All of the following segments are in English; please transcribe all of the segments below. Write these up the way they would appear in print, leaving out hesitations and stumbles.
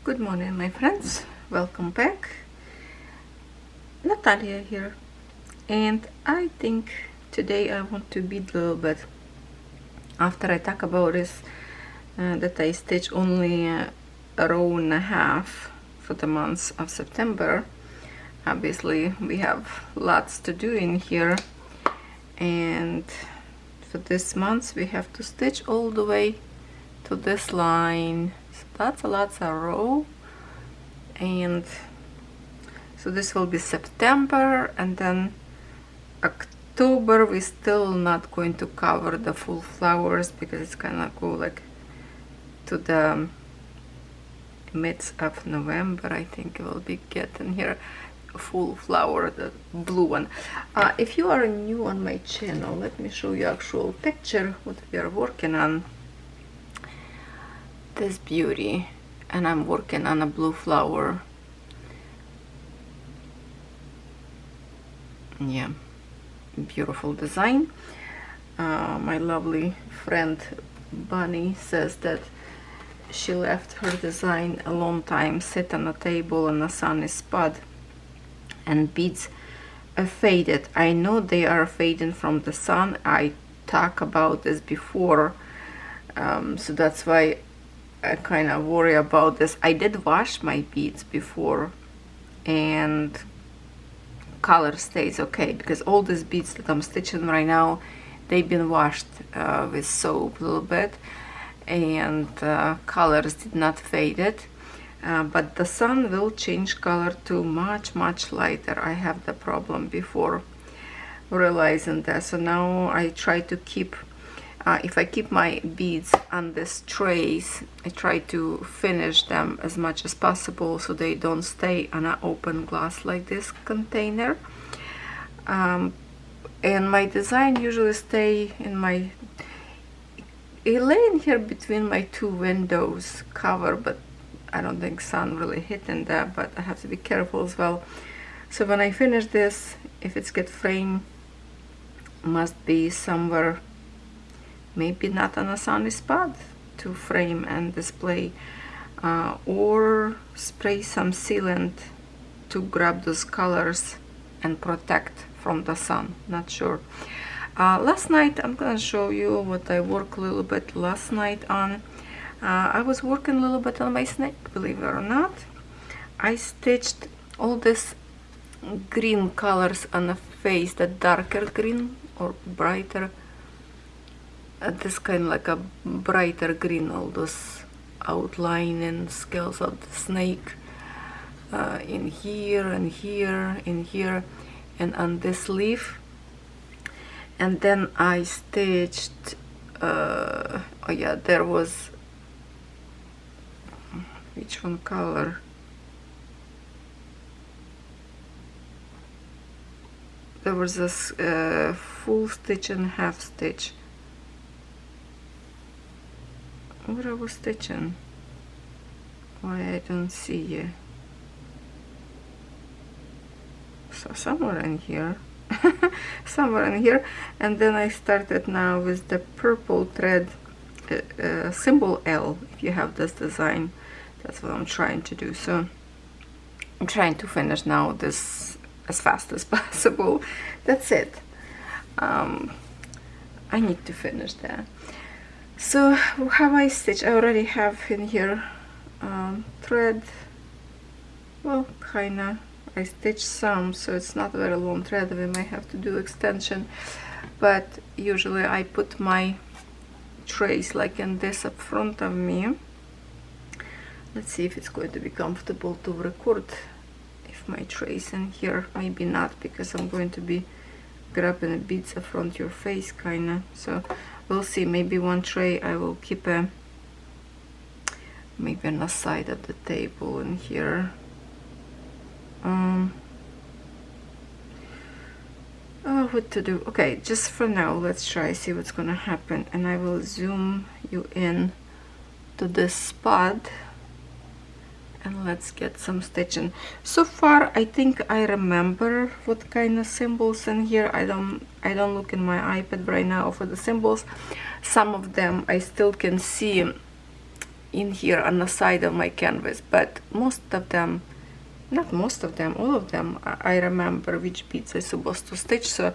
Good morning, my friends. Welcome back. Natalia here, and I think today I want to bead a little bit. After I talk about this, that I stitch only a row and a half for the month of September. Obviously, we have lots to do in here, and for this month we have to stitch all the way to this line. So that's a lot of row, and so this will be September, and then October we still not going to cover the full flowers because it's gonna go like to the midst of November. I think we'll be getting here a full flower, the blue one. If you are new on my channel, let me show you actual picture what we are working on. This beauty, and I'm working on a blue flower. Yeah, beautiful design. My lovely friend Bunny says that she left her design a long time sit on a table in a sunny spot, and beads are faded. I know they are fading from the sun. I talked about this before, so that's why I kind of worry about this. I did wash my beads before, and color stays okay because all these beads that I'm stitching right now, they've been washed with soap a little bit, and colors did not fade it, but the sun will change color to much lighter. I have the problem before realizing that, so now I try to keep if I keep my beads on this trays, I try to finish them as much as possible so they don't stay on an open glass like this container. And my design usually stay in my laying here between my two windows cover, but I don't think sun really hitting that, but I have to be careful as well. So when I finish this, if it's get framed, must be somewhere maybe not on a sunny spot to frame and display, or spray some sealant to grab those colors and protect from the sun, not sure. Last night I'm gonna show you what I worked a little bit last night on. I was working a little bit on my snake, believe it or not. I stitched all this green colors on the face, the darker green or brighter, this kind of like a brighter green, all those outline and scales of the snake in here and here, in here, and on this leaf. And then I stitched oh yeah, there was, which one color? There was this full stitch and half stitch. What I was stitching? Why I don't see you? So somewhere in here, somewhere in here, and then I started now with the purple thread, symbol L. If you have this design, that's what I'm trying to do. So I'm trying to finish now this as fast as possible. That's it. I need to finish that. So how I stitch, I already have in here thread, well, kinda, I stitched some, so it's not a very long thread. We might have to do extension, but usually I put my trays like in this up front of me. Let's see if it's going to be comfortable to record if my trays in here. Maybe not, because I'm going to be grabbing the beads up front your face kinda, so we'll see. Maybe one tray I will keep maybe on the side of the table in here. Oh, what to do? Okay, just for now, let's try see what's gonna happen, and I will zoom you in to this spot, and let's get some stitching. So far, I think I remember what kind of symbols in here. I don't look in my iPad right now for the symbols. Some of them I still can see in here on the side of my canvas, but most of them, not most of them, all of them, I remember which beads I'm supposed to stitch. So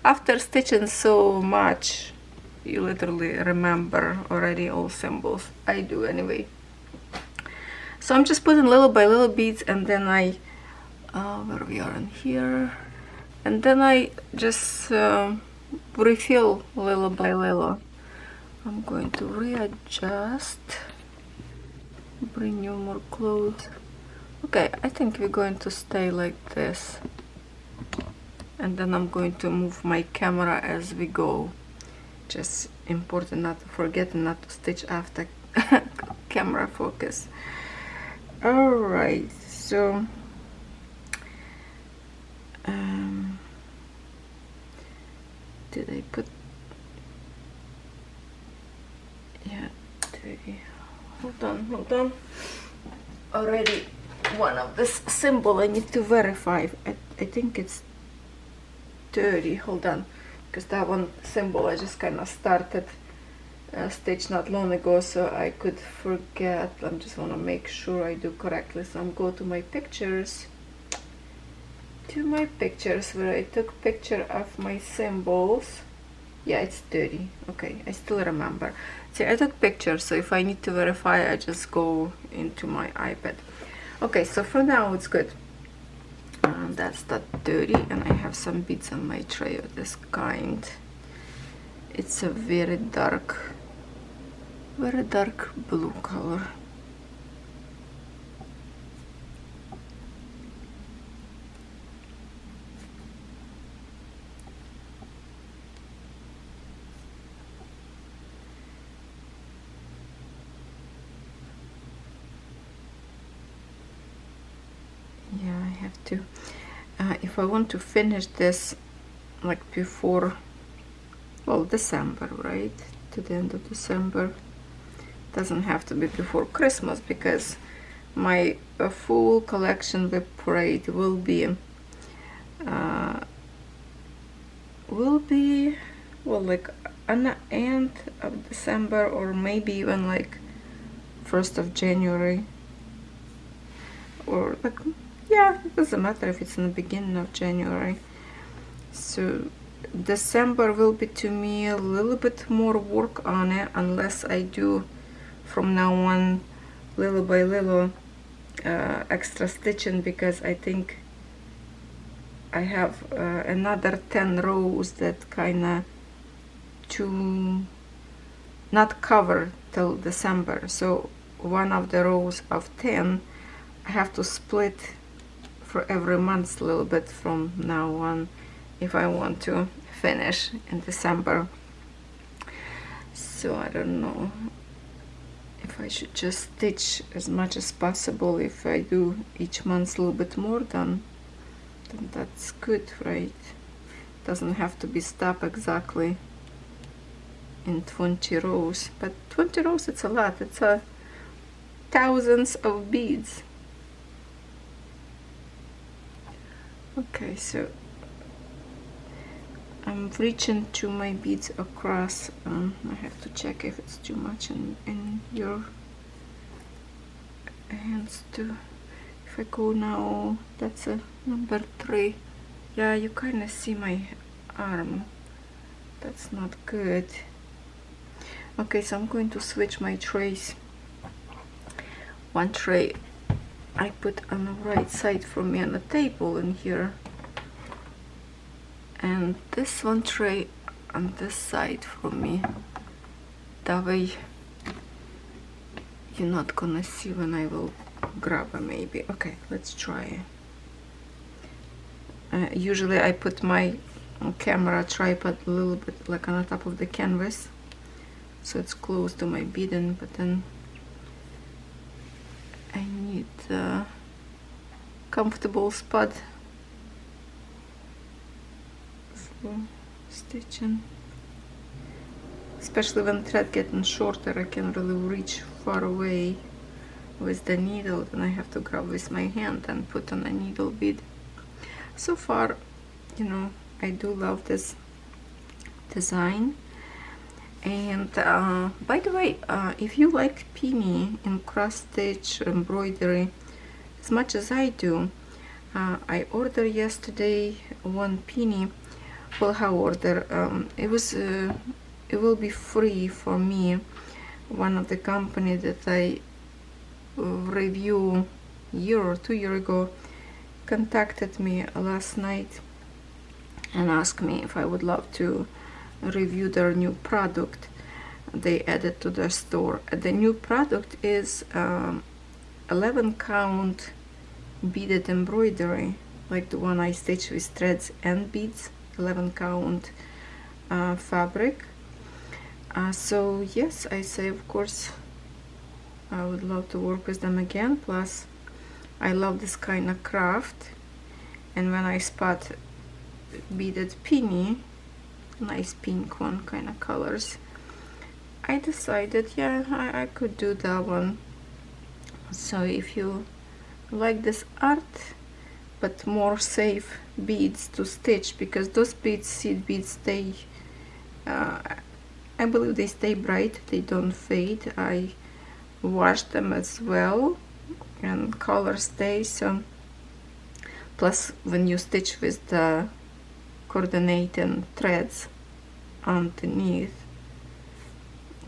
after stitching so much, you literally remember already all symbols. I do anyway. So I'm just putting little by little beads, and then I where we are in here, and then I just refill little by little. I'm going to readjust, bring you more close. Okay, I think we're going to stay like this, and then I'm going to move my camera as we go. Just important not to forget not to stitch after camera focus. Alright, so did I put, yeah, 30. Hold on, already one of this symbol I need to verify. I think it's 30. Hold on, because that one symbol I just kind of started stitch not long ago, so I could forget. I just want to make sure I do correctly. So I'm go to my pictures, where I took picture of my symbols. Yeah, it's 30. Okay, I still remember. See, I took pictures, so if I need to verify, I just go into my iPad. Okay, so for now it's good. That's that 30, and I have some beads on my tray of this kind. It's a very dark blue color. Yeah, I have to, if I want to finish this like before, well, December, right, to the end of December. Doesn't have to be before Christmas, because my full collection WIP parade will be well, like on the end of December, or maybe even like 1st of January, or like, yeah, it doesn't matter if it's in the beginning of January. So December will be to me a little bit more work on it, unless I do from now on little by little extra stitching, because I think I have another 10 rows that kinda to not cover till December. So one of the rows of 10 I have to split for every month a little bit from now on if I want to finish in December. So I don't know if I should just stitch as much as possible. If I do each month a little bit more, then that's good, right? Doesn't have to be stopped exactly in 20 rows, but 20 rows, it's a lot. It's thousands of beads. Okay, so I'm reaching to my beads across. I have to check if it's too much in your hands too. If I go now, that's a number 3. Yeah, you kind of see my arm. That's not good. Okay, so I'm going to switch my trays. One tray I put on the right side for me on the table in here, and this one tray on this side for me. That way you're not gonna see when I will grab it, maybe. Okay, let's try it. Usually I put my camera tripod a little bit like on the top of the canvas, so it's close to my beading, but then I need a comfortable spot for stitching. Especially when thread getting shorter, I can really reach far away with the needle, then I have to grab with my hand and put on a needle bead. So far, you know, I do love this design, And by the way, if you like Peony in cross stitch embroidery as much as I do, I ordered yesterday one Peony. Well, how order? It will be free for me. One of the company that I review year or 2 years ago contacted me last night and asked me if I would love to review their new product they added to their store. The new product is 11 count beaded embroidery, like the one I stitch with threads and beads, 11 count fabric. So yes, I say of course I would love to work with them again. Plus I love this kind of craft, and when I spot beaded Peony, nice pink one kind of colors, I decided yeah, I could do that one. So if you like this art but more safe beads to stitch, because those beads, seed beads, they I believe they stay bright, they don't fade. I washed them as well and color stays. So plus when you stitch with the coordinating threads underneath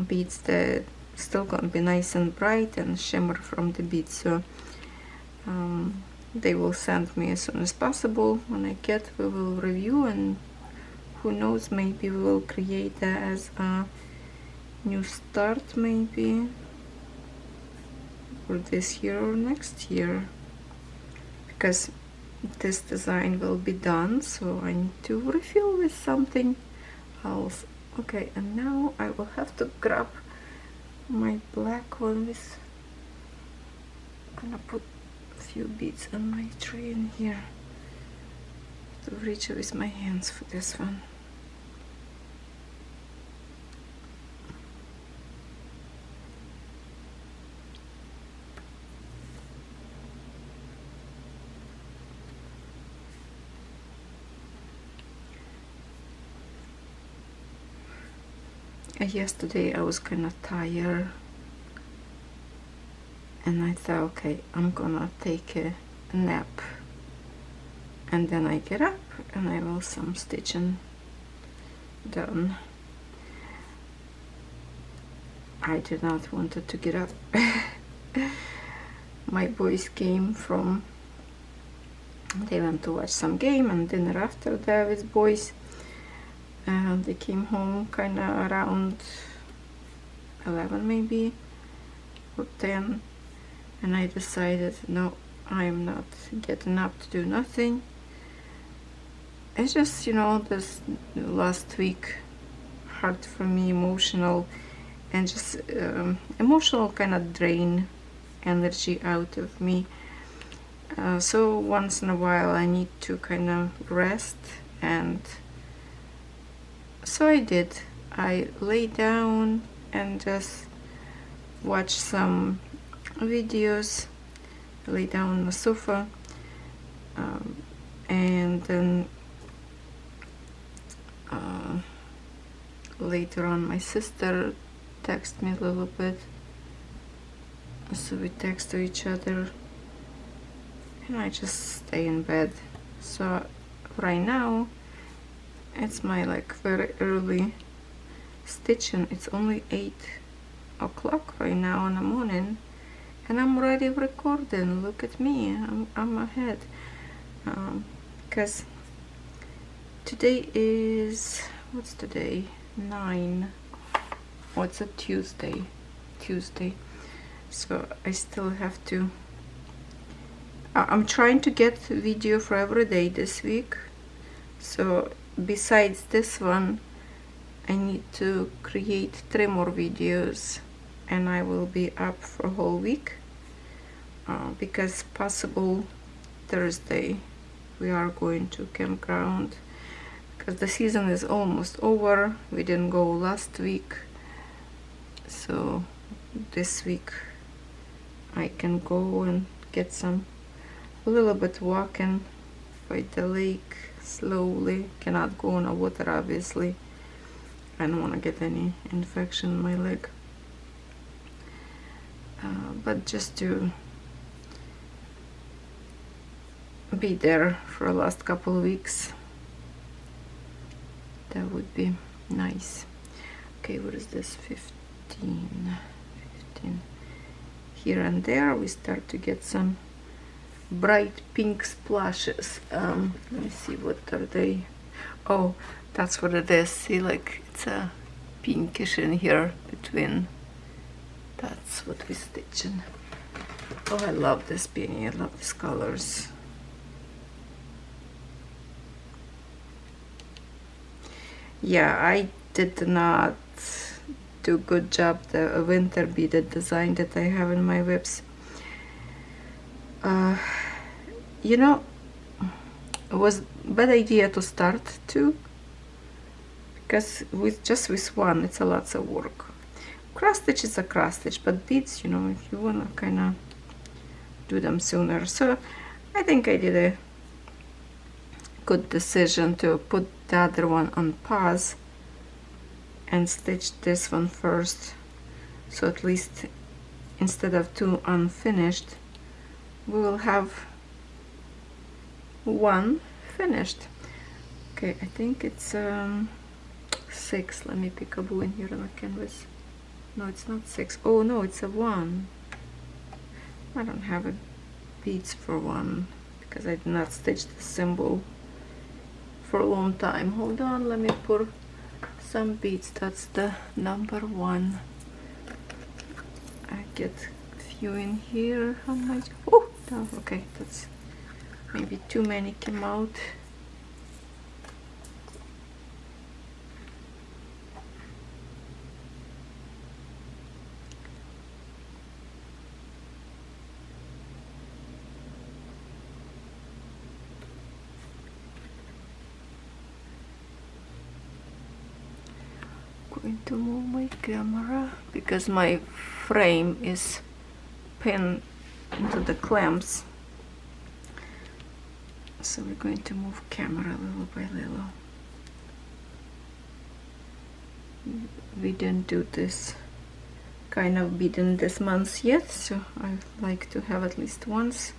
beads, they're still gonna be nice and bright and shimmer from the beads. So they will send me as soon as possible. When I get, we will review, and who knows, maybe we will create that as a new start, maybe for this year or next year, because this design will be done, so I need to refill with something else. Okay, and now I will have to grab my black one with, I'm gonna put a few beads on my tray in here to reach with my hands for this one. Yesterday I was kind of tired, and I thought, okay, I'm gonna take a nap, and then I get up and I will some stitching done. I did not wanted to get up. My boys came from, they went to watch some game and dinner after that with boys. And they came home kind of around 11 maybe or 10, and I decided no, I'm not getting up to do nothing. It's just, you know, this last week hard for me, emotional, and just emotional kind of drain energy out of me. So once in a while I need to kind of rest, and so I did. I lay down and just watch some videos, lay down on the sofa, and then later on my sister texted me a little bit, so we text to each other, and I just stay in bed. So right now it's my like very early stitching. It's only 8 o'clock right now in the morning, and I'm already recording. Look at me, I'm ahead, because today is, what's today, 9, what's a Tuesday, so I still have to, I'm trying to get video for every day this week. So besides this one, I need to create 3 more videos, and I will be up for a whole week, because possible Thursday we are going to campground, because the season is almost over. We didn't go last week, so this week I can go and get some a little bit walking by the lake slowly. Cannot go on the water obviously, I don't want to get any infection in my leg. But just to be there for the last couple of weeks, that would be nice. Okay, what is this? 15. Here and there we start to get some bright pink splashes. Let me see, what are they? Oh, that's what it is. See, like it's a pinkish in here between. That's what we're stitching. Oh, I love this Peony. I love these colors. Yeah, I did not do a good job the winter beaded design that I have in my WIPs. You know, it was a bad idea to start too, because with one it's a lot of work. Cross stitch is a cross stitch, but beads, you know, if you wanna kind of do them sooner. So I think I did a good decision to put the other one on pause and stitch this one first, so at least instead of two unfinished we will have one finished. Okay, I think it's 6. Let me pick a blue in here on the canvas. No, it's not 6. Oh no, it's a 1. I don't have a beads for 1 because I did not stitch the symbol for a long time. Hold on, let me put some beads. That's the number 1. I get a few in here. How much? Oh, okay, that's maybe too many came out. Going to move my camera because my frame is pinned into the clamps, so we're going to move camera little by little. We didn't do this kind of beading this month yet, so I like to have at least once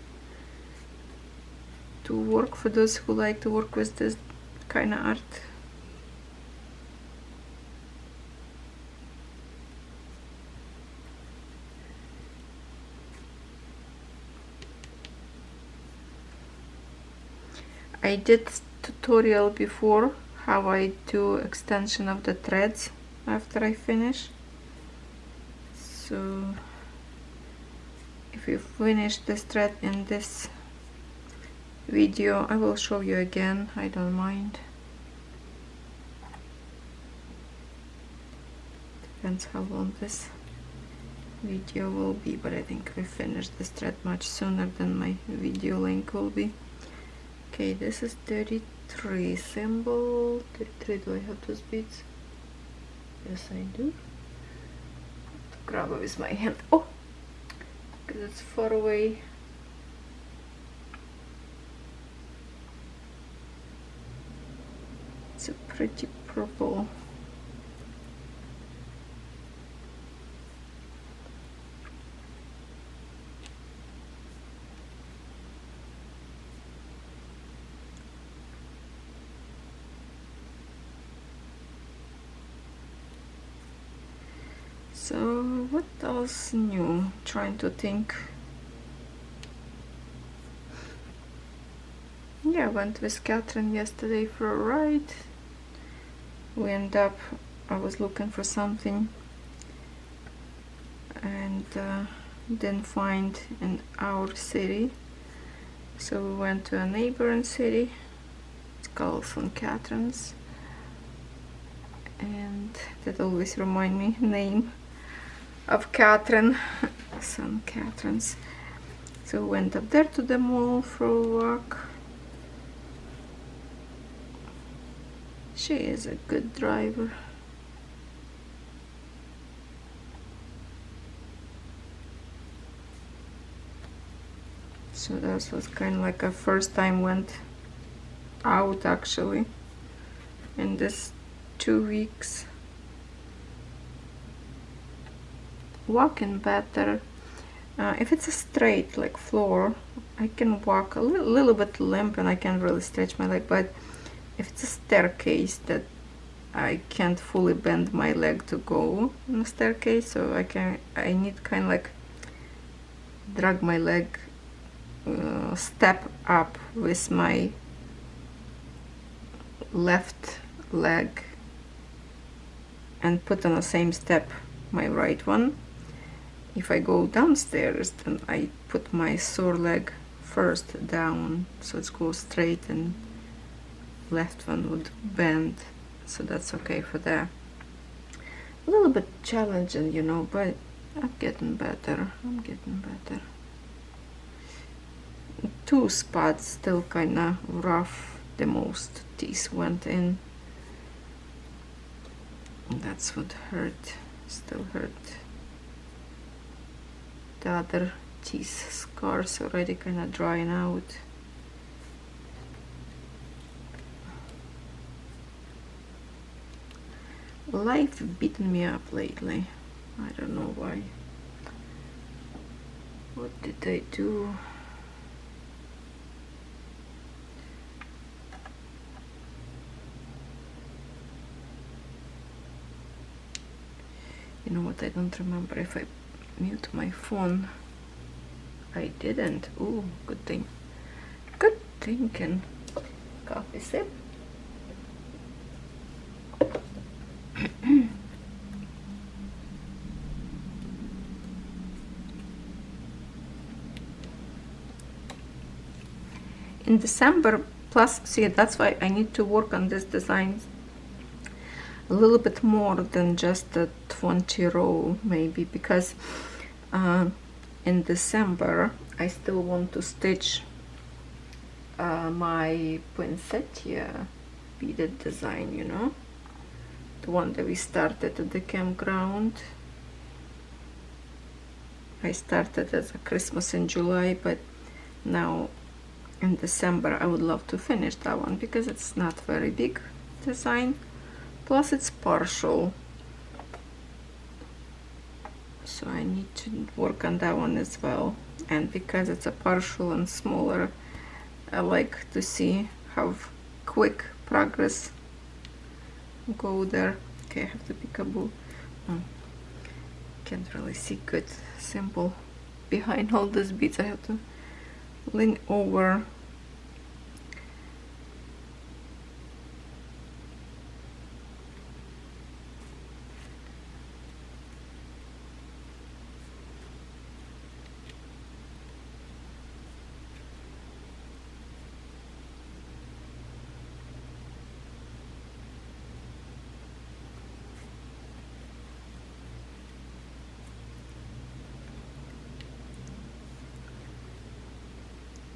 to work for those who like to work with this kind of art. I did tutorial before how I do extension of the threads after I finish. So if you finish this thread in this video, I will show you again. I don't mind. Depends how long this video will be, but I think we finished this thread much sooner than my video link will be. Okay, this is 33 symbol. 33, do I have those beads? Yes, I do. Grab it with my hand. Oh, because it's far away. It's a pretty purple. So what else new? Trying to think. Yeah, I went with Catherine yesterday for a ride. We end up, I was looking for something and didn't find in our city, so we went to a neighboring city. It's called St. Catherine's, and that always remind me name of Catherine. St. Catherine's. So we went up there to the mall for a walk. She is a good driver. So that was kind of like a first time went out actually in this 2 weeks. walking better. If it's a straight like floor, I can walk a little bit limp and I can't really stretch my leg, but if it's a staircase that I can't fully bend my leg to go on the staircase, so I need kind of like drag my leg, step up with my left leg and put on the same step my right one. If I go downstairs, then I put my sore leg first down, so it goes straight, and left one would bend, so that's okay for that. A little bit challenging, you know, but I'm getting better. I'm getting better. Two spots still kind of rough. The most teeth went in. That's what hurt. Still hurt. The other teeth scars already kind of drying out. Life beaten me up lately. I don't know why. What did I do? You know what, I don't remember if I mute my phone. I didn't. Ooh, good thing. Good thinking. Coffee sip. In December, plus, see, that's why I need to work on this design a little bit more than just the 20 row, maybe, because in December I still want to stitch my poinsettia beaded design, you know, the one that we started at the campground. I started as a Christmas in July, but now in December I would love to finish that one because it's not very big design, plus it's partial, so I need to work on that one as well. And because it's a partial and smaller, I like to see how quick progress go there. Okay, I have to pick a bow. Can't really see good symbol behind all these beads. I have to lean over.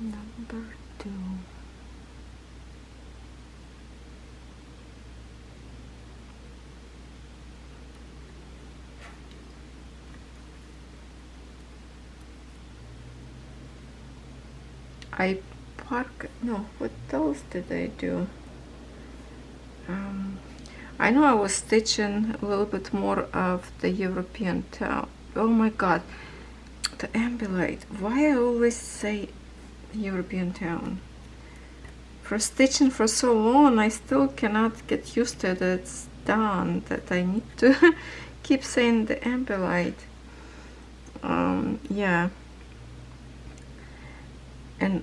Number 2. No, what else did I do? I know I was stitching a little bit more of the European town. Oh my god, the embroidery. Why I always say European town? For stitching for so long, I still cannot get used to it. It's done, that I need to keep saying the embroidery. Yeah, and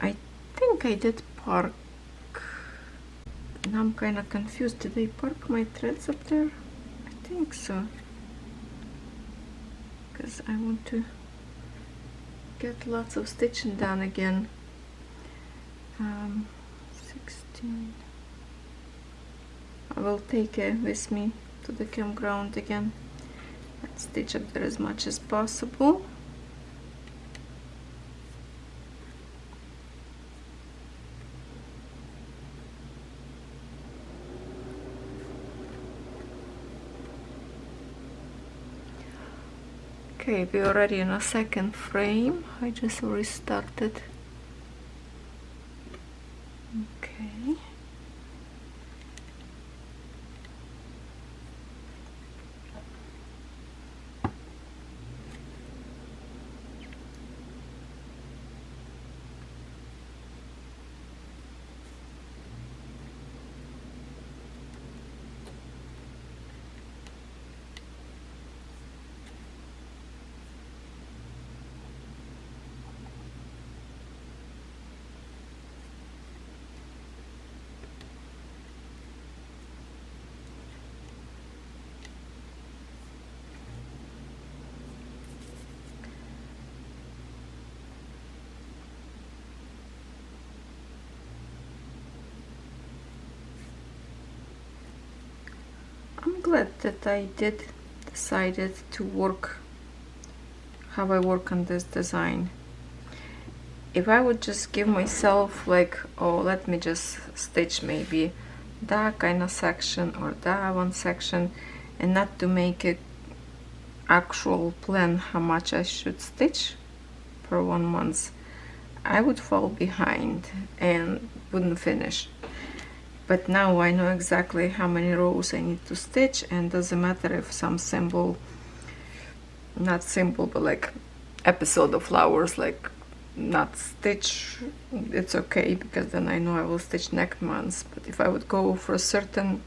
I think I did park. Now I'm kind of confused. Did I park my threads up there? I think so, because I want to get lots of stitching done again. 16. I will take it with me to the campground again and stitch up there as much as possible. Okay, we're already in a second frame. I just restarted. Okay. I'm glad that I decided to work how I work on this design. If I would just give myself like, oh, let me just stitch maybe that kind of section or that one section, and not to make a actual plan how much I should stitch for 1 month, I would fall behind and wouldn't finish. But now I know exactly how many rows I need to stitch, and doesn't matter if some symbol, not symbol, but like episode of flowers, like not stitch, it's okay, because then I know I will stitch next month. But if I would go for a certain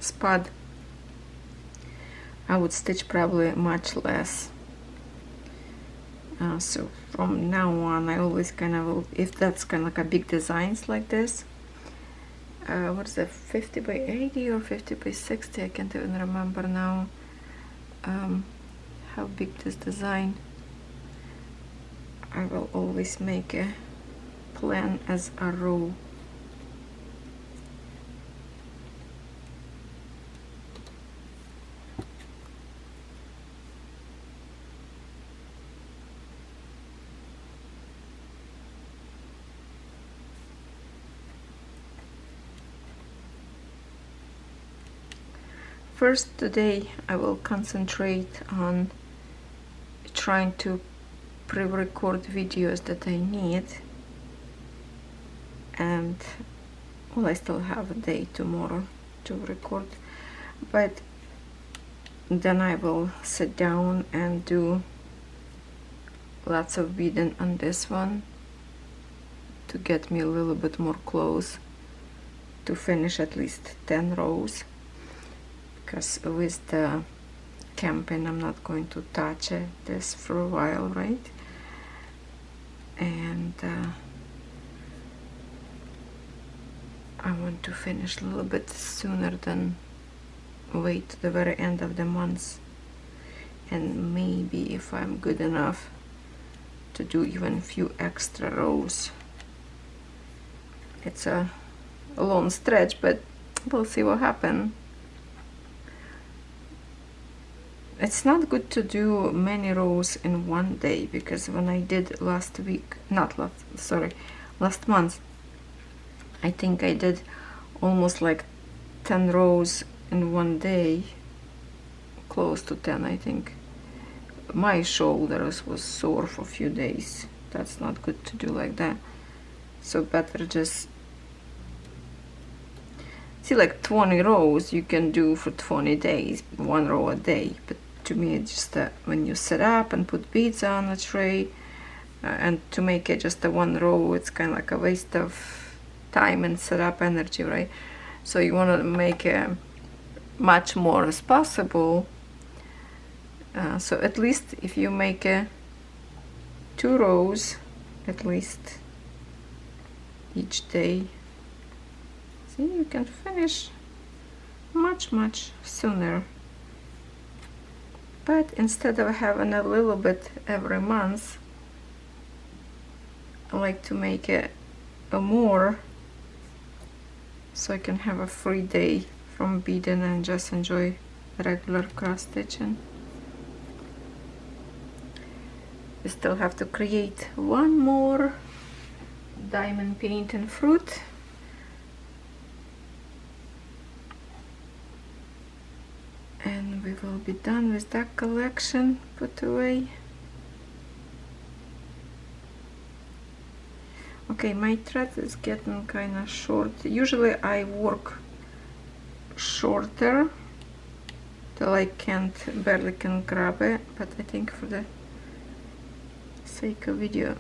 spot, I would stitch probably much less. So from now on, I always kind of will, if that's kind of like a big designs like this, what is that, 50 by 80 or 50 by 60, I can't even remember now how big this design. I will always make a plan as a row. First, today I will concentrate on trying to pre-record videos that I need, and well, I still have a day tomorrow to record, but then I will sit down and do lots of beading on this one to get me a little bit more close to finish at least 10 rows, because with the campaign I'm not going to touch this for a while, right? And I want to finish a little bit sooner than wait to the very end of the month. And maybe if I'm good enough to do even a few extra rows. It's a long stretch, but we'll see what happens. It's not good to do many rows in one day, because when I did last month, I think I did almost like 10 rows in one day, close to 10, I think. My shoulders was sore for a few days. That's not good to do like that. So better just see, like 20 rows you can do for 20 days, 1 row a day. But to me, it's just that when you set up and put beads on a tray, and to make it just a 1 row, it's kind of like a waste of time and set up energy, right? So you want to make it much more as possible. So at least if you make 2 rows at least each day, see, you can finish much sooner. But instead of having a little bit every month, I like to make it a more, so I can have a free day from beading and just enjoy regular cross stitching. We still have to create 1 more diamond painting fruit. And we will be done with that collection, put away. Okay, my thread is getting kind of short. Usually I work shorter till I barely can grab it, but I think for the sake of video,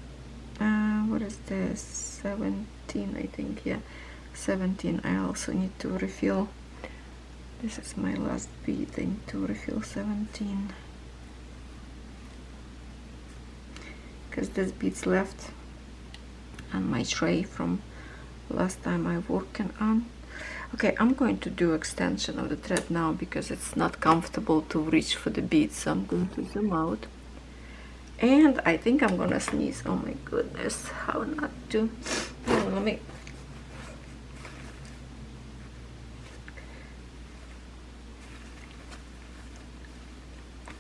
what is this, 17, I think, yeah, 17. I also need to refill. This is my last bead. I need to refill 17, because this bead's left on my tray from last time I working on. Okay, I'm going to do extension of the thread now, because it's not comfortable to reach for the beads, so I'm going to zoom out. And I think I'm gonna sneeze. Oh my goodness, how not to. Let me.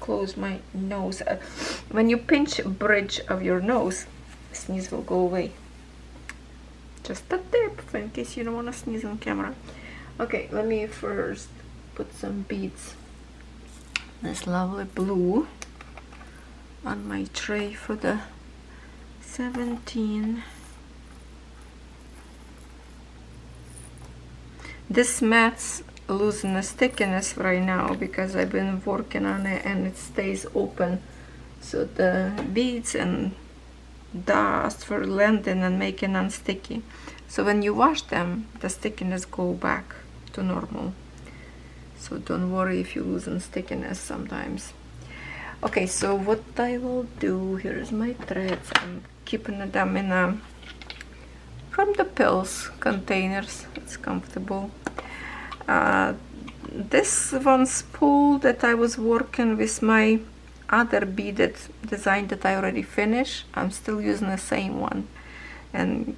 close my nose. When you pinch bridge of your nose, sneeze will go away. Just a tip in case you don't want to sneeze on camera. Okay, let me first put some beads, this lovely blue, on my tray for the 17. This mat's losing the stickiness right now because I've been working on it and it stays open, so the beads and dust for landing and making unsticky. So when you wash them, the stickiness go back to normal. So don't worry if you lose stickiness sometimes. Okay, so what I will do, here's my threads. I'm keeping them in a from the pills containers. It's comfortable. This one spool that I was working with my other beaded design that I already finished, I'm still using the same one, and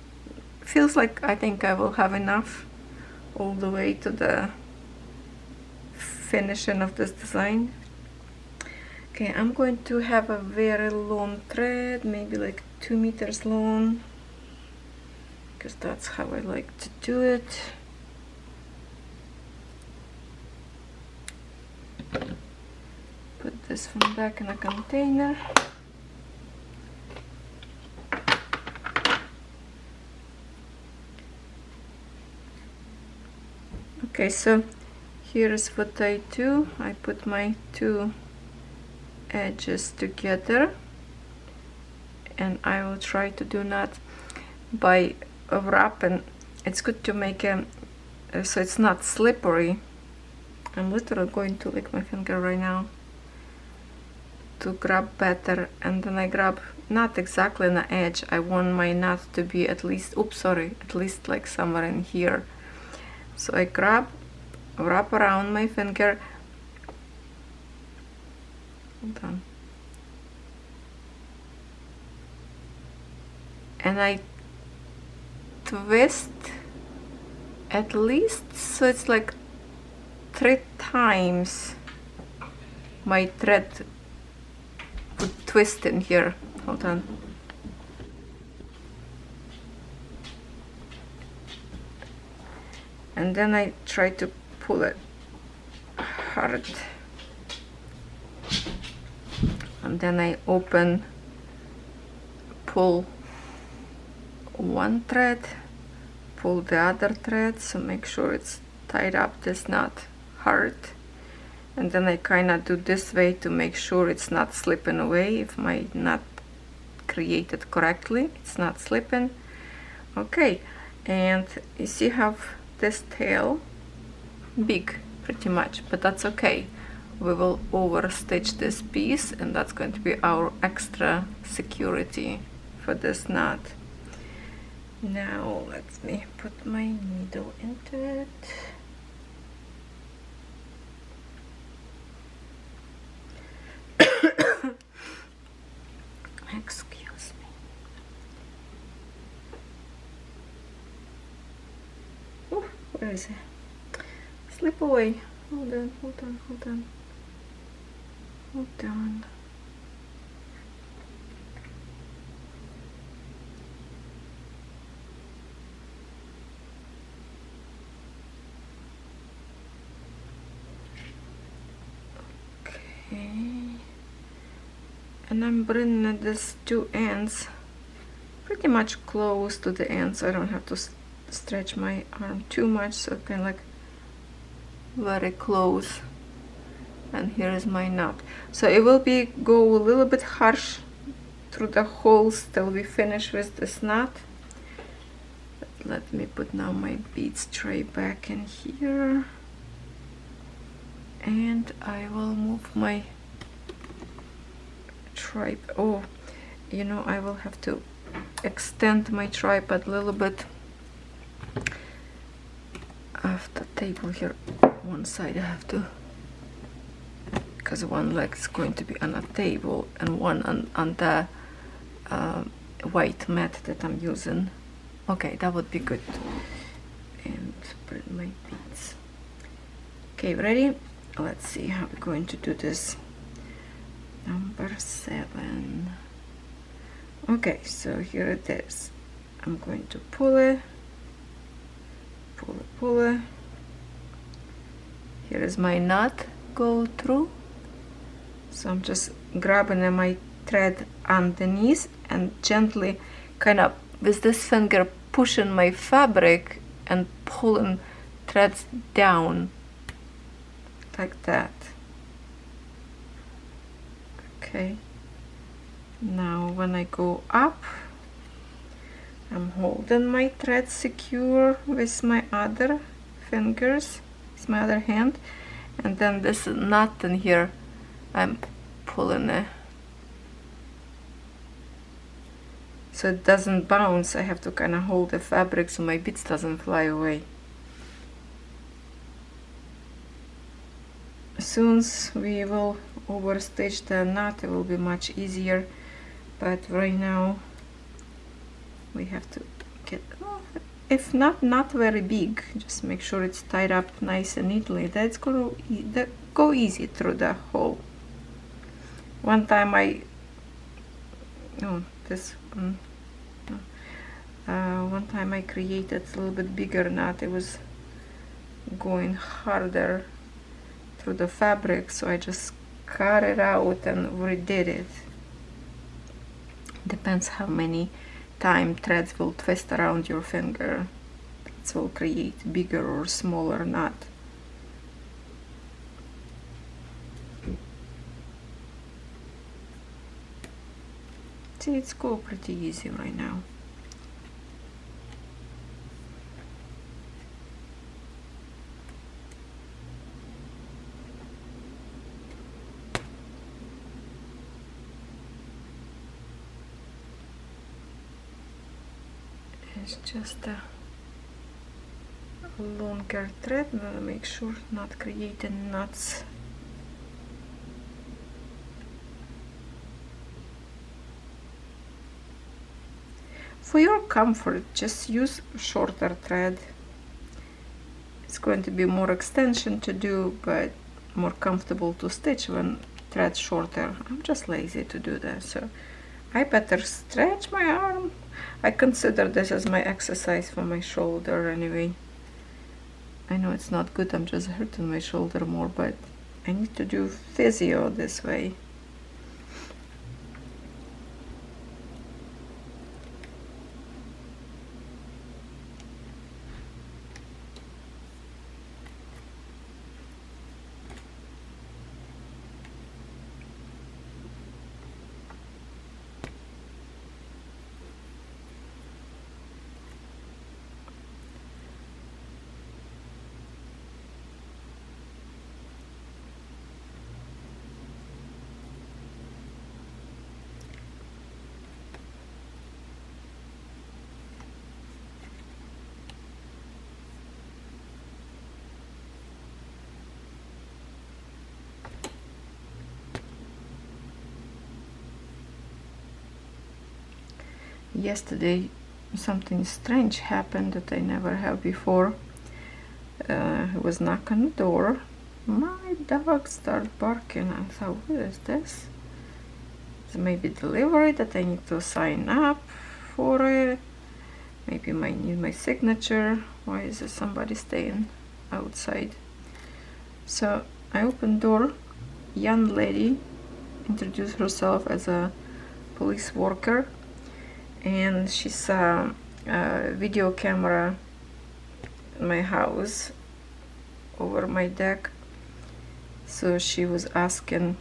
feels like I think I will have enough all the way to the finishing of this design. Okay, I'm going to have a very long thread, maybe like 2 meters long, because that's how I like to do it. Put this one back in a container. Okay, so here's what I do. I put my 2 edges together, and I will try to do that by wrapping. It's good to make a so it's not slippery. I'm literally going to lick my finger right now to grab better, and then I grab not exactly on the edge. I want my knot to be at least, oops, sorry, at least like somewhere in here. So I grab, wrap around my finger. Hold on. And I twist at least, so it's like 3 times my thread would twist in here. Hold on. And then I try to pull it hard. And then I open, pull one thread, pull the other thread, so make sure it's tied up this knot hard. And then I kind of do this way to make sure it's not slipping away. If my knot created correctly, it's not slipping. Okay, and you see how this tail big pretty much, but that's okay. We will over stitch this piece, and that's going to be our extra security for this knot. Now let me put my needle into it. Excuse me. Oh, where is it? Slip away. Hold on, hold on, hold on. Hold on. Okay. And I'm bringing these 2 ends pretty much close to the ends. I don't have to stretch my arm too much, so kind of like very close. And here is my knot. So it will be go a little bit harsh through the holes till we finish with this knot. But let me put now my beads tray back in here, and I will move my tripod. Oh, you know, I will have to extend my tripod a little bit off the table here. One side I have to, because one leg is going to be on a table and one on the white mat that I'm using. Okay, that would be good. And put my beads. Okay, ready? Let's see how we're going to do this. Number 7. Okay, so here it is. I'm going to pull it, pull it. Here is my knot go through. So I'm just grabbing my thread underneath and gently kind of with this finger pushing my fabric and pulling threads down like that. Okay, now when I go up, I'm holding my thread secure with my other fingers, with my other hand, and then this knot in here, I'm pulling it so it doesn't bounce. I have to kind of hold the fabric so my beads doesn't fly away. As soon as we will overstitch the knot, it will be much easier, but right now we have to get, if not very big, just make sure it's tied up nice and neatly. That's going to go easy through the hole. One time one time I created a little bit bigger knot. It was going harder through the fabric, so I just cut it out and redid it. Depends how many times threads will twist around your finger. That will create bigger or smaller knot. See, it's go pretty easy right now. It's just a longer thread. I'm gonna make sure not creating knots. For your comfort, just use shorter thread. It's going to be more extension to do, but more comfortable to stitch when thread shorter. I'm just lazy to do that, so I better stretch my arm. I consider this as my exercise for my shoulder anyway. I know it's not good, I'm just hurting my shoulder more, but I need to do physio this way. Yesterday something strange happened that I never have before. It was knock on the door. My dog started barking. I thought, what is this? It's maybe delivery that I need to sign up for it. Maybe I need my signature. Why is there somebody staying outside? So I opened door. Young lady introduced herself as a police worker, and she saw a video camera in my house over my deck. So she was asking,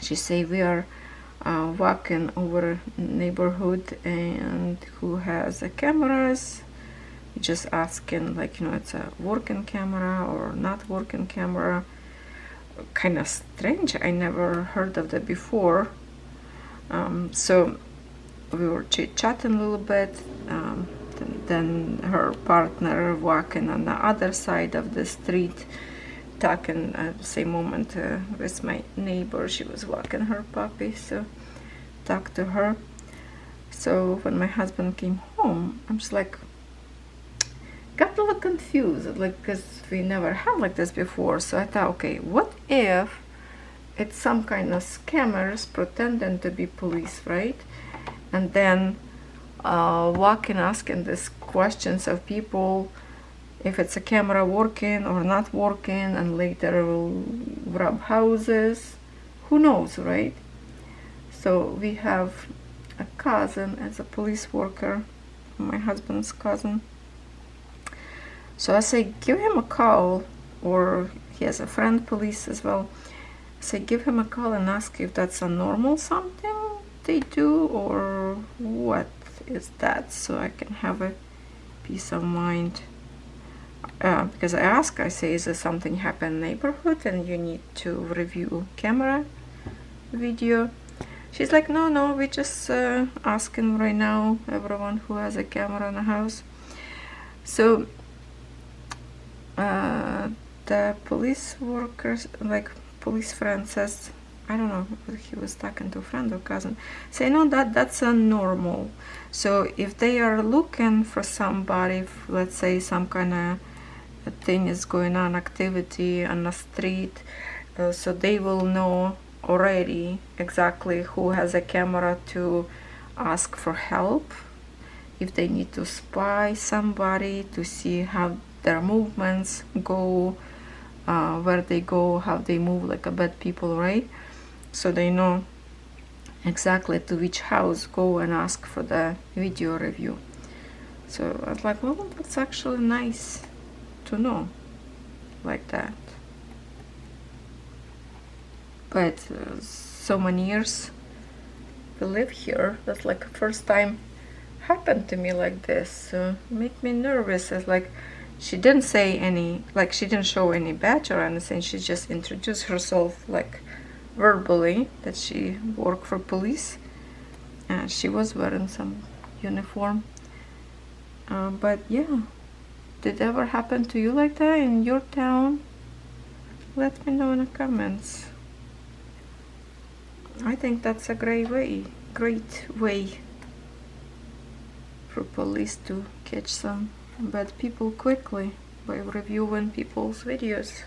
she said, we are walking over neighborhood and who has the cameras. Just asking, like, you know, it's a working camera or not working camera. Kind of strange, I never heard of that before. So we were chit-chatting a little bit, then her partner walking on the other side of the street, talking at the same moment with my neighbor. She was walking her puppy, so talked to her. So when my husband came home, I'm just like, got a little confused, like, because we never had like this before. So I thought, okay, what if it's some kind of scammers pretending to be police, right? And then walking, asking these questions of people, if it's a camera working or not working, and later will rob houses. Who knows, right? So we have a cousin as a police worker, my husband's cousin. So I say, give him a call, or he has a friend police as well. I say, give him a call and ask if that's a normal something they do, or what is that, so I can have a peace of mind. Because I say, is there something happen in the neighborhood and you need to review camera video? She's like, no, we just asking right now everyone who has a camera in the house. So the police workers, like police friend says, I don't know if he was talking to a friend or cousin, say, no, that's a normal. So if they are looking for somebody, if, let's say some kind of thing is going on, activity on the street, so they will know already exactly who has a camera to ask for help, if they need to spy somebody to see how their movements go, where they go, how they move, like a bad people, right? So they know exactly to which house go and ask for the video review. So I was like, well, that's actually nice to know like that. But so many years we live here, that's like the first time happened to me like this. So make me nervous. It's like she didn't say any, like she didn't show any badge or anything. She just introduced herself like verbally that she worked for police, and she was wearing some uniform. But yeah, did it ever happen to you like that in your town? Let me know in the comments. I think that's a great way for police to catch some bad people quickly by reviewing people's videos.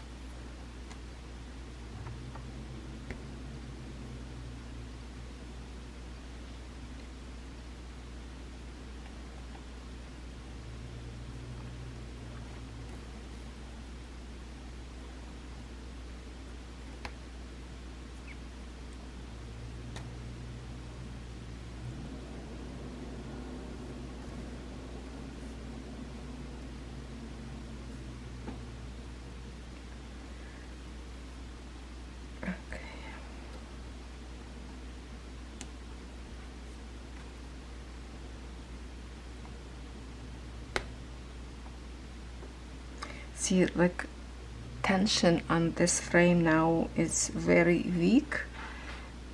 See, like tension on this frame now is very weak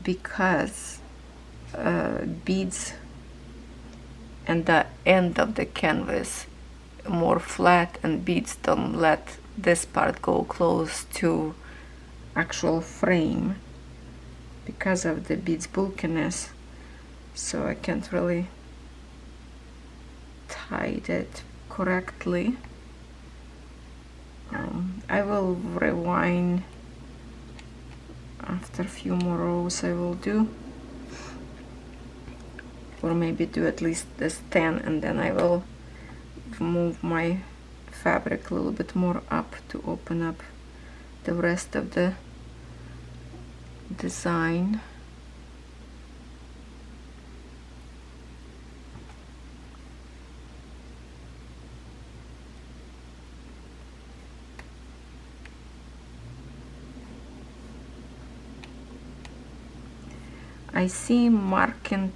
because beads and the end of the canvas more flat, and beads don't let this part go close to actual frame because of the beads bulkiness. So I can't really tie it correctly. I will rewind after a few more rows. I will do, or maybe do at least this 10, and then I will move my fabric a little bit more up to open up the rest of the design. I see marking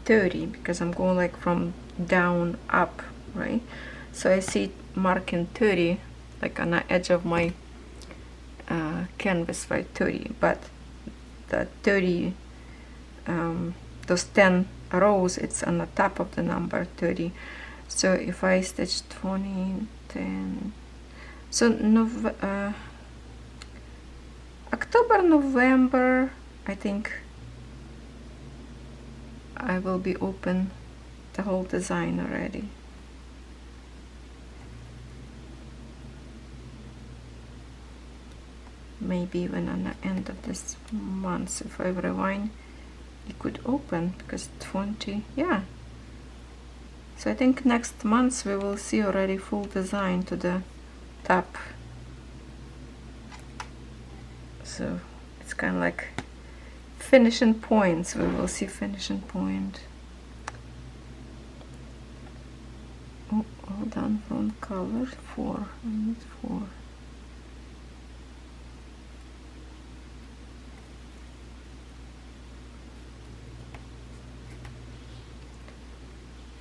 30 because I'm going like from down up, right? So I see marking 30 like on the edge of my canvas, right? 30, but the 30 those 10 rows, it's on the top of the number 30. So if I stitch 20, 10, so October, November, I think I will be open the whole design already. maybe even on the end of this month, if I rewind, it could open, because 20, yeah. So I think next month we will see already full design to the top. So it's kind of like finishing points. We will see finishing point. Oh, hold on, front cover 4. I need 4.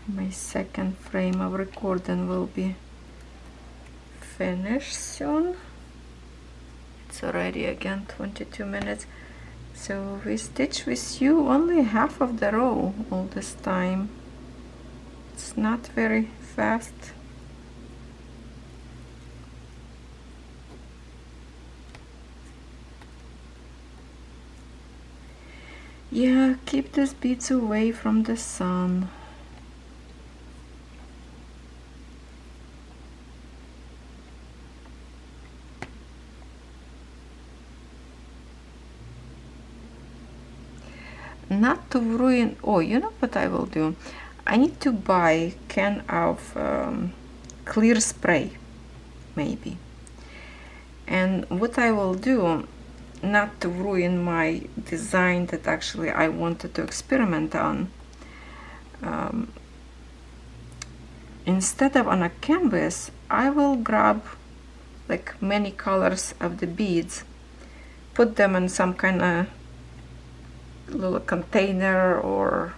My second frame of recording will be finished soon. It's already again 22 minutes. So we stitch with you only half of the row all this time. It's not very fast. Yeah, keep these beads away from the sun. Not to ruin. Oh, you know what I will do? I need to buy a can of clear spray, maybe. And what I will do, not to ruin my design that actually I wanted to experiment on, instead of on a canvas, I will grab like many colors of the beads, put them in some kind of little container, or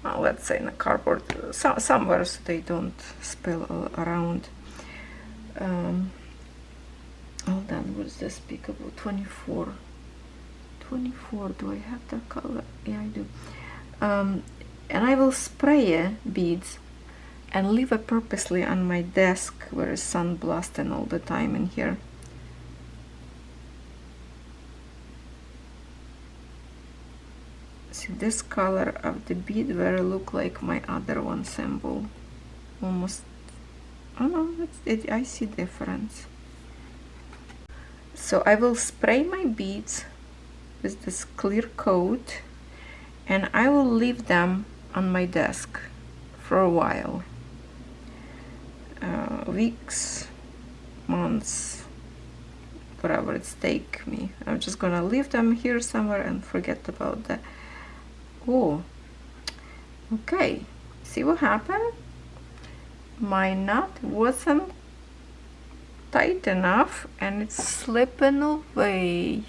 let's say in a cardboard, somewhere, so they don't spill around. Hold on, what's this speakable? 24. 24, do I have the color? Yeah, I do. And I will spray beads and leave it purposely on my desk where it's sun blasting all the time in here. See, this color of the bead very look like my other one symbol, almost. Oh no, I see difference. So I will spray my beads with this clear coat, and I will leave them on my desk for a while, weeks, months, whatever it's take me. I'm just gonna leave them here somewhere and forget about that. Oh, okay, see what happened? My knot wasn't tight enough and it's slipping away.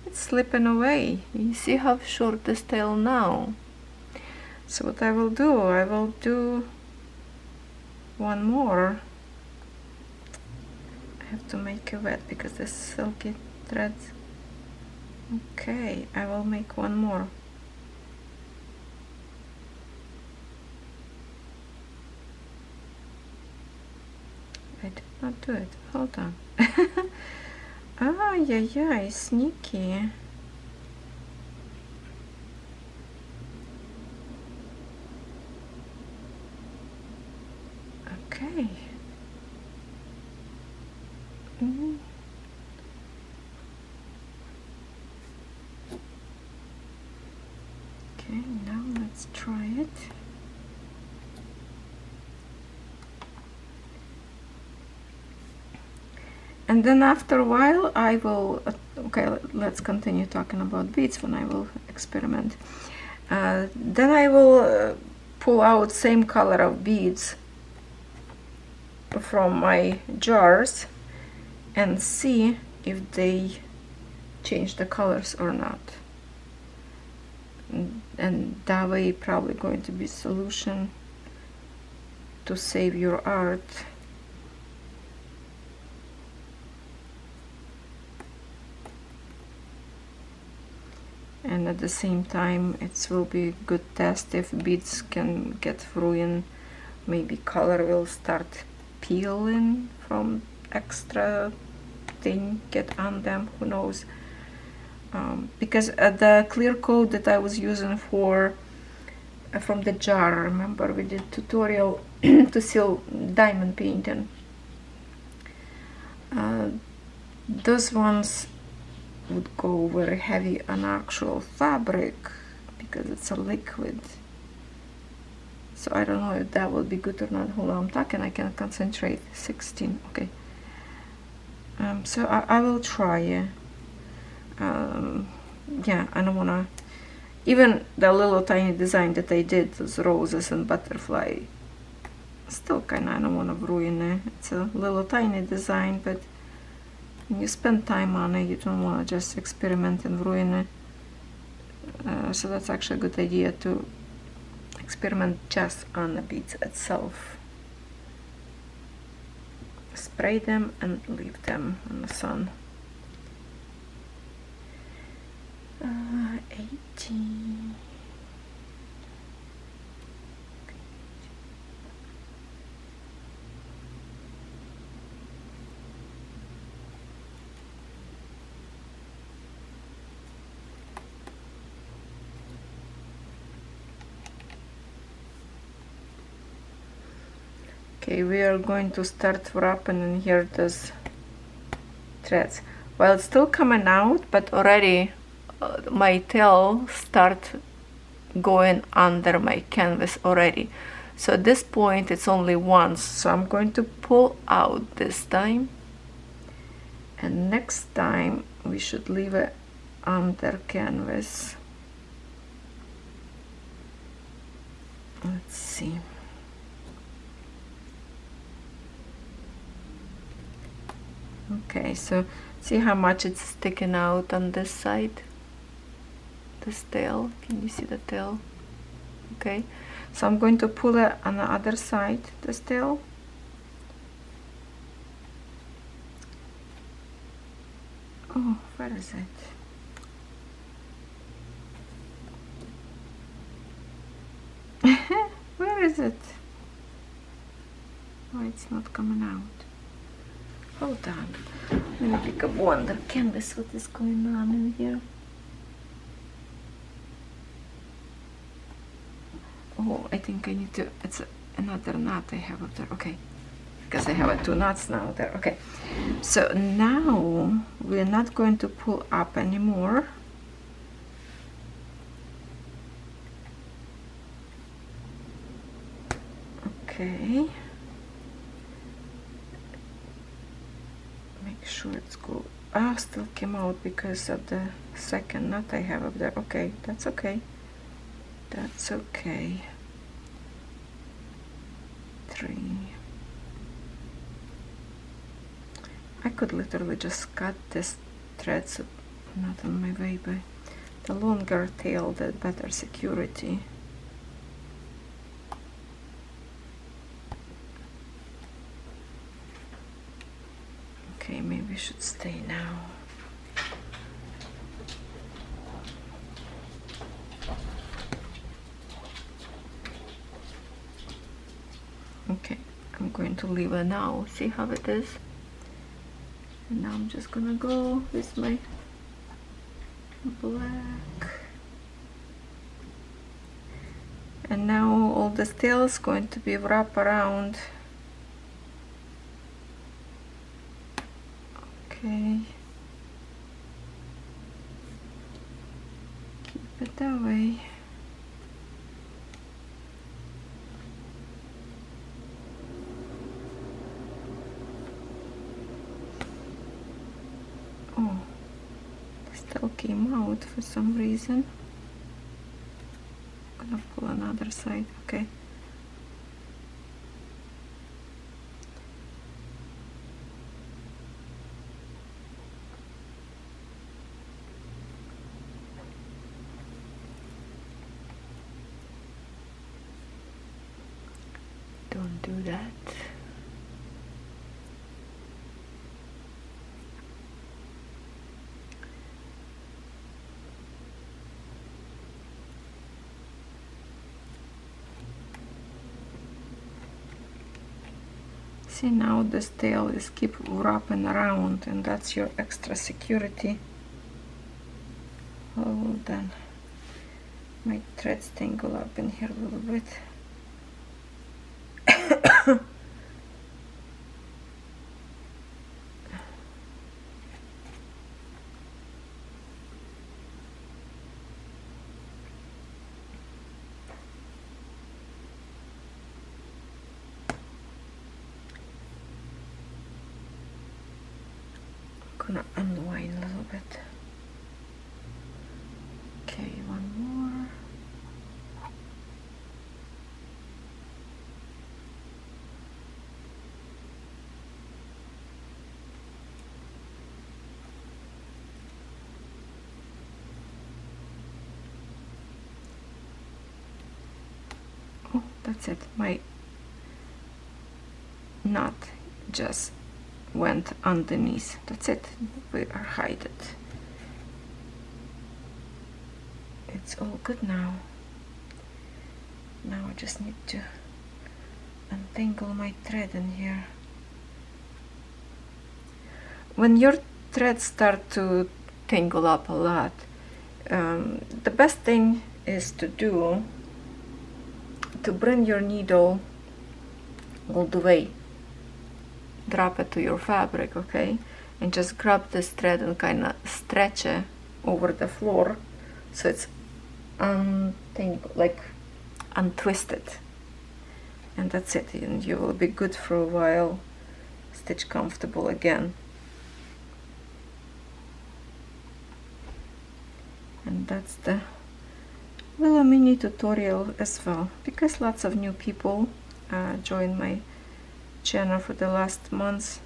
It's slipping away. You see how short this tail now? So what I will do one more. I have to make it wet because the silky threads. Okay, I will make one more. I did not do it. Hold on. Ah, yeah, sneaky. Okay. Okay, now let's try it. And then after a while I will, okay, let's continue talking about beads when I will experiment. Then I will pull out same color of beads from my jars and see if they change the colors or not. And that way probably going to be solution to save your art. And at the same time it will be a good test if beads can get ruined. Maybe color will start peeling from extra thing get on them, who knows. Because the clear coat that I was using for from the jar, remember we did tutorial to seal diamond painting, Those ones would go very heavy on actual fabric because it's a liquid. So I don't know if that will be good or not. Hold on, I'm talking, I can concentrate. 16, okay. So I will try. Yeah, I don't wanna, even the little tiny design that I did, those roses and butterfly, still kinda, I don't wanna ruin it. It's a little tiny design, but when you spend time on it, you don't wanna just experiment and ruin it. So that's actually a good idea to experiment just on the beads itself. Spray them and leave them in the sun. 18. Okay, we are going to start wrapping in here those threads. Well, it's still coming out, but already my tail start going under my canvas already. So at this point it's only once, so I'm going to pull out this time, and next time we should leave it under canvas. Let's see. Okay, so see how much it's sticking out on this side, this tail. Can you see the tail? Okay, so I'm going to pull it on the other side, this tail. Oh, where is it? Where is it? Oh, it's not coming out. Hold on, let me pick up one other canvas. What is going on in here? Oh, I think I need to, it's another knot I have up there. Okay, because I have 2 knots now there. Okay, so now we're not going to pull up anymore. Okay. Sure it's good. Ah, still came out because of the second knot I have up there. Okay, that's okay. That's okay. 3. I could literally just cut this thread, so not on my way, but the longer tail, the better security. Okay, maybe I should stay now. Okay, I'm going to leave it now. See how it is? And now I'm just gonna go with my black. And now all the tail is going to be wrapped around. Okay, keep it that way. Oh, it still came out for some reason. I'm gonna pull another side. Okay. Don't do that. See, now this tail is keep wrapping around, and that's your extra security. Hold on. My threads tangle up in here a little bit. gonna unwind a little bit. Okay, one more. Oh, that's it. My knot just went underneath. That's it. We are hide it. It's all good now. Now I just need to untangle my thread in here. When your threads start to tangle up a lot, the best thing is to do to bring your needle all the way. Drop it to your fabric, okay? And just grab this thread and kind of stretch it over the floor so it's like untwisted. And that's it, and you will be good for a while. Stitch comfortable again. And that's the little mini tutorial as well, because lots of new people joined my channel for the last months.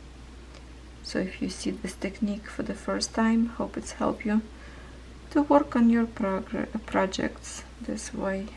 So if you see this technique for the first time, hope it's helped you to work on your projects this way.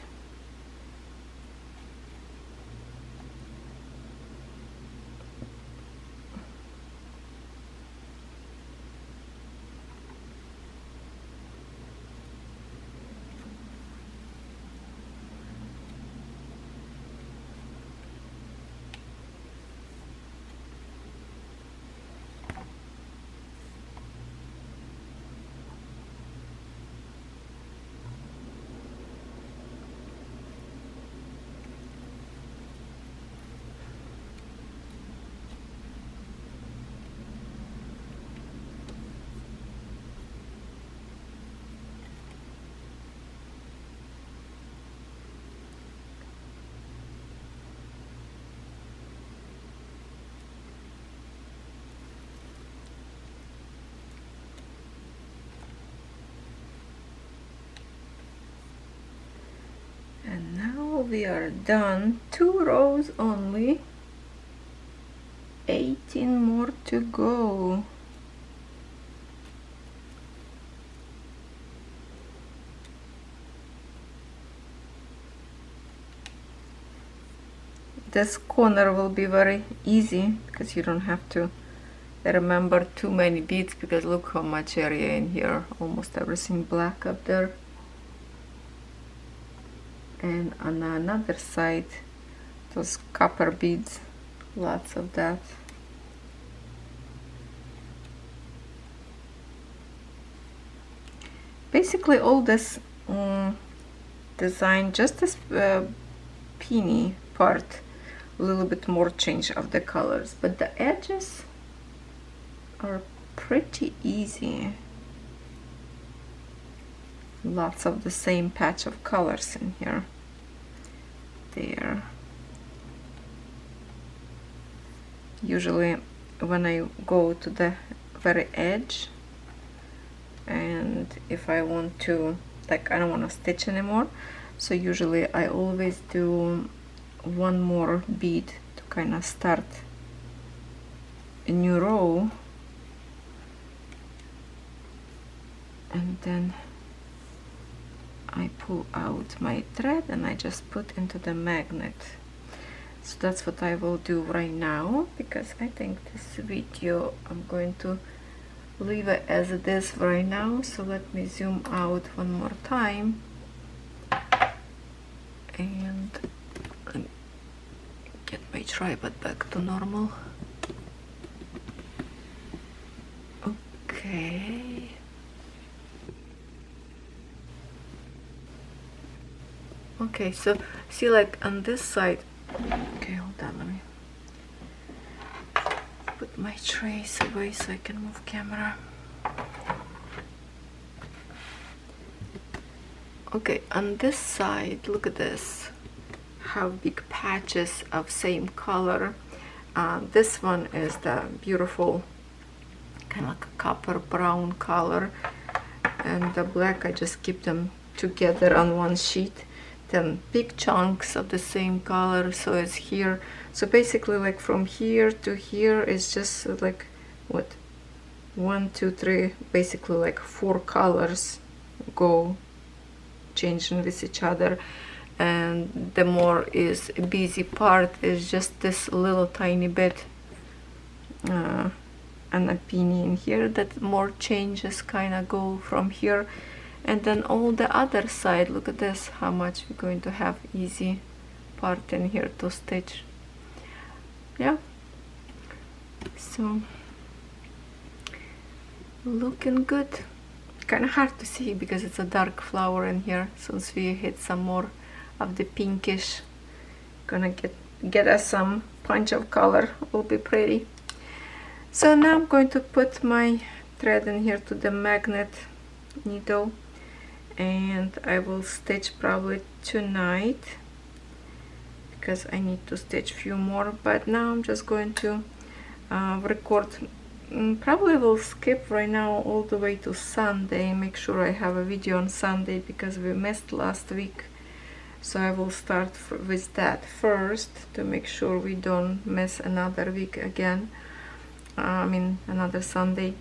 And now we are done. 2 rows only. 18 more to go. This corner will be very easy because you don't have to remember too many beads, because look how much area in here, almost everything black up there. And on another side, those copper beads, lots of that. Basically all this design, just this peony part, a little bit more change of the colors, but the edges are pretty easy. Lots of the same patch of colors in here. There. Usually when I go to the very edge, and if I want to, like, I don't want to stitch anymore, so usually I always do one more bead to kind of start a new row, and then I pull out my thread and I just put into the magnet. So that's what I will do right now, because I think this video I'm going to leave it as it is right now. So let me zoom out one more time and get my tripod back to normal. Okay. Okay, so see, like on this side, okay, hold on, let me put my trays away so I can move camera. Okay, on this side, look at this, how big patches of same color. This one is the beautiful kind of like a copper brown color, and the black I just keep them together on one sheet. Then big chunks of the same color, so it's here. So basically like from here to here is just like what, 1 2 3, basically like 4 colors go changing with each other. And the more is busy part is just this little tiny bit and a peony in here, that more changes kind of go from here. And then all the other side, look at this, how much we're going to have easy part in here to stitch. Yeah, so looking good. Kind of hard to see because it's a dark flower in here. Since we hit some more of the pinkish, gonna get us some punch of color, will be pretty. So now I'm going to put my thread in here to the magnet needle, and I will stitch probably tonight because I need to stitch a few more. But now I'm just going to record. Probably will skip right now all the way to Sunday, make sure I have a video on Sunday because we missed last week. So I will start with that first to make sure we don't miss another week again. I mean another Sunday.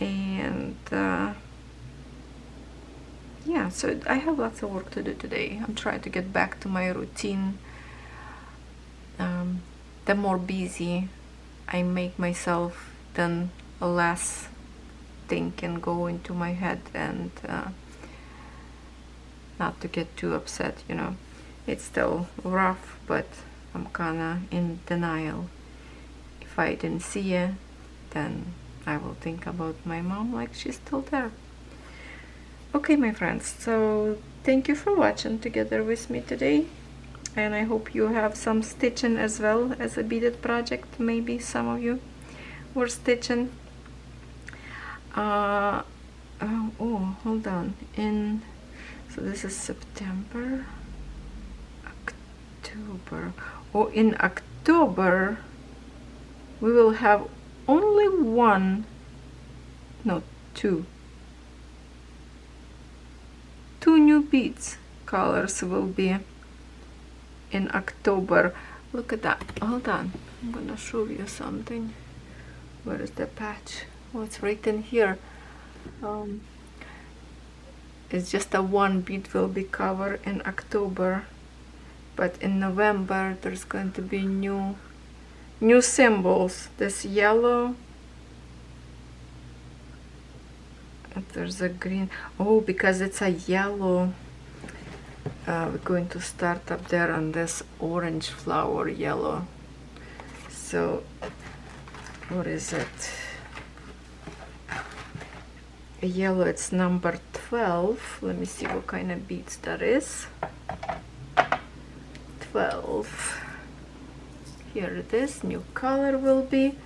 And yeah, so I have lots of work to do today. I'm trying to get back to my routine. The more busy I make myself, then less thing can go into my head, and not to get too upset, you know. It's still rough, but I'm kinda in denial. If I didn't see you, then I will think about my mom like she's still there. Okay, my friends, so thank you for watching together with me today, and I hope you have some stitching as well as a beaded project. Maybe some of you were stitching. Oh, hold on. So this is September, October. Oh, in October we will have only two new beads colors will be in October. Look at that. Hold on, I'm gonna show you something. Where is the patch? Oh, it's right in here. It's just a one bead will be covered in October, but in November there's going to be new symbols. This yellow, and there's a green. Oh, because it's a yellow, we're going to start up there on this orange flower yellow. So what is it? Yellow, it's number 12. Let me see what kind of beads that is. 12. Here it is, new color will be.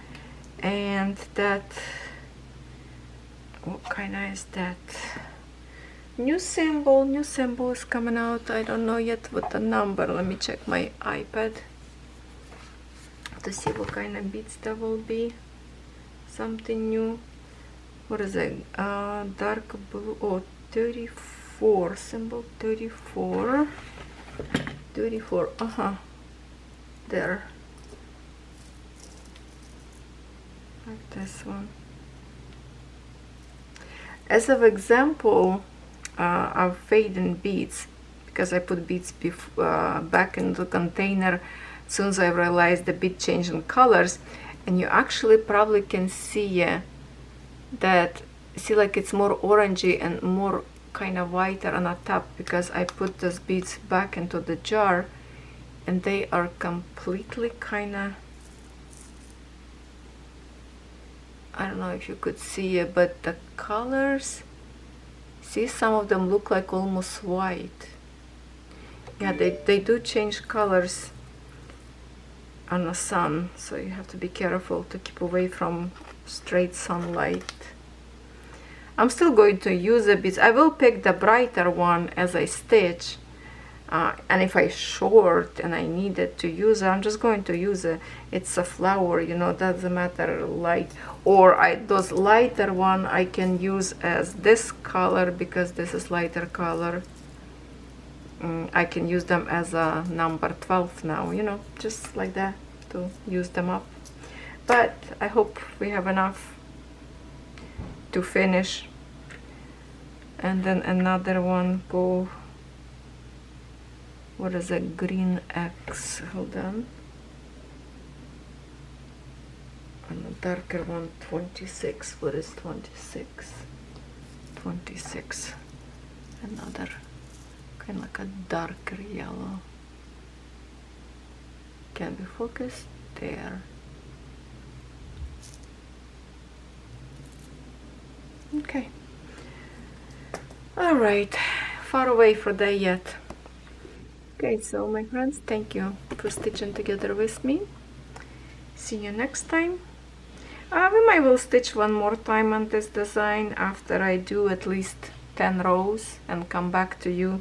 And that, what kind of is that? New symbol is coming out. I don't know yet what the number. Let me check my iPad to see what kind of beads that will be. Something new. What is it? Dark blue. Oh, 34. Symbol 34. 34. There. Like this one. As of example of fading beads, because I put beads back in the container soon as I realized the bead changing colors, and you actually probably can see that, see, like it's more orangey and more kind of whiter on the top because I put those beads back into the jar, and they are completely kind of, I don't know if you could see it, but the colors, see, some of them look like almost white. Yeah, they do change colors on the sun, so you have to be careful to keep away from straight sunlight. I'm still going to use the beads. I will pick the brighter one as I stitch, And if I short and I needed to use it, I'm just going to use it. It's a flower, you know, doesn't matter light. Or those lighter one I can use as this color because this is lighter color. I can use them as a number 12 now, you know, just like that, to use them up. But I hope we have enough to finish. And then another one, go, what is a green X, hold on, and a darker one, 26. What is 26? 26, another kind of like a darker yellow. Can be focused there. Okay. All right, far away for that yet. Okay, so my friends, thank you for stitching together with me. See you next time. We might will stitch one more time on this design after I do at least 10 rows and come back to you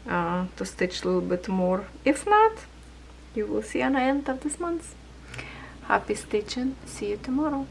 to stitch a little bit more. If not, you will see on the end of this month. Happy stitching. See you tomorrow.